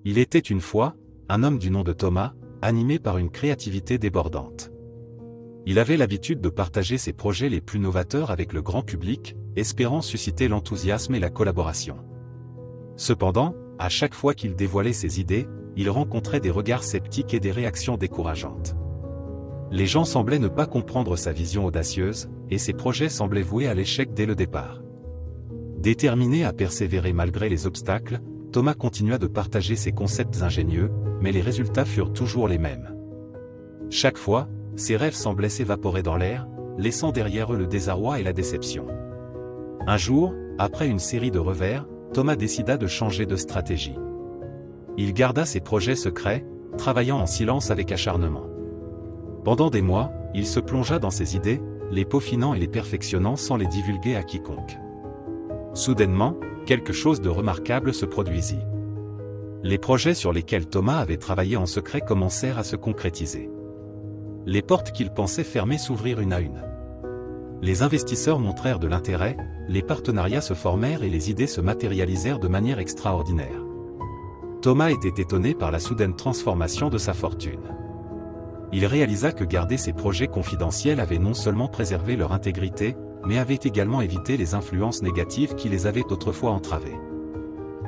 Il était une fois, un homme du nom de Thomas, animé par une créativité débordante. Il avait l'habitude de partager ses projets les plus novateurs avec le grand public, espérant susciter l'enthousiasme et la collaboration. Cependant, à chaque fois qu'il dévoilait ses idées, il rencontrait des regards sceptiques et des réactions décourageantes. Les gens semblaient ne pas comprendre sa vision audacieuse, et ses projets semblaient voués à l'échec dès le départ. Déterminé à persévérer malgré les obstacles, Thomas continua de partager ses concepts ingénieux, mais les résultats furent toujours les mêmes. Chaque fois, ses rêves semblaient s'évaporer dans l'air, laissant derrière eux le désarroi et la déception. Un jour, après une série de revers, Thomas décida de changer de stratégie. Il garda ses projets secrets, travaillant en silence avec acharnement. Pendant des mois, il se plongea dans ses idées, les peaufinant et les perfectionnant sans les divulguer à quiconque. Soudainement, quelque chose de remarquable se produisit. Les projets sur lesquels Thomas avait travaillé en secret commencèrent à se concrétiser. Les portes qu'il pensait fermées s'ouvrirent une à une. Les investisseurs montrèrent de l'intérêt, les partenariats se formèrent et les idées se matérialisèrent de manière extraordinaire. Thomas était étonné par la soudaine transformation de sa fortune. Il réalisa que garder ses projets confidentiels avait non seulement préservé leur intégrité, mais avait également évité les influences négatives qui les avaient autrefois entravés.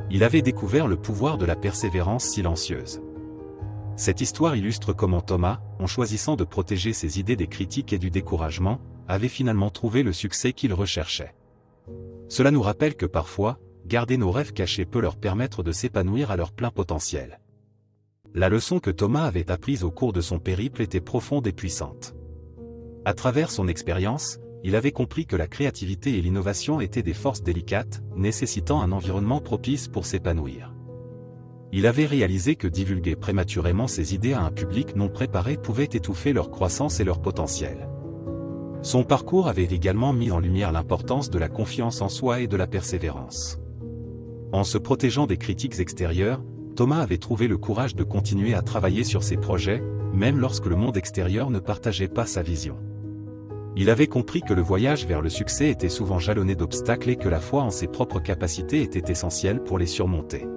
Il avait découvert le pouvoir de la persévérance silencieuse. Cette histoire illustre comment Thomas, en choisissant de protéger ses idées des critiques et du découragement, avait finalement trouvé le succès qu'il recherchait. Cela nous rappelle que parfois, garder nos rêves cachés peut leur permettre de s'épanouir à leur plein potentiel. La leçon que Thomas avait apprise au cours de son périple était profonde et puissante. À travers son expérience, il avait compris que la créativité et l'innovation étaient des forces délicates, nécessitant un environnement propice pour s'épanouir. Il avait réalisé que divulguer prématurément ses idées à un public non préparé pouvait étouffer leur croissance et leur potentiel. Son parcours avait également mis en lumière l'importance de la confiance en soi et de la persévérance. En se protégeant des critiques extérieures, Thomas avait trouvé le courage de continuer à travailler sur ses projets, même lorsque le monde extérieur ne partageait pas sa vision. Il avait compris que le voyage vers le succès était souvent jalonné d'obstacles et que la foi en ses propres capacités était essentielle pour les surmonter.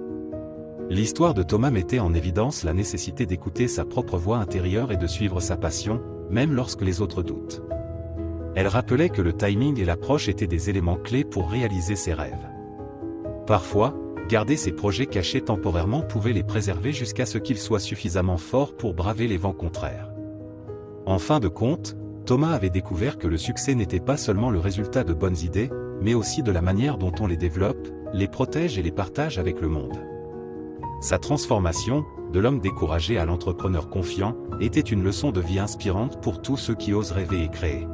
L'histoire de Thomas mettait en évidence la nécessité d'écouter sa propre voix intérieure et de suivre sa passion, même lorsque les autres doutent. Elle rappelait que le timing et l'approche étaient des éléments clés pour réaliser ses rêves. Parfois, garder ses projets cachés temporairement pouvait les préserver jusqu'à ce qu'ils soient suffisamment forts pour braver les vents contraires. En fin de compte, Thomas avait découvert que le succès n'était pas seulement le résultat de bonnes idées, mais aussi de la manière dont on les développe, les protège et les partage avec le monde. Sa transformation, de l'homme découragé à l'entrepreneur confiant, était une leçon de vie inspirante pour tous ceux qui osent rêver et créer.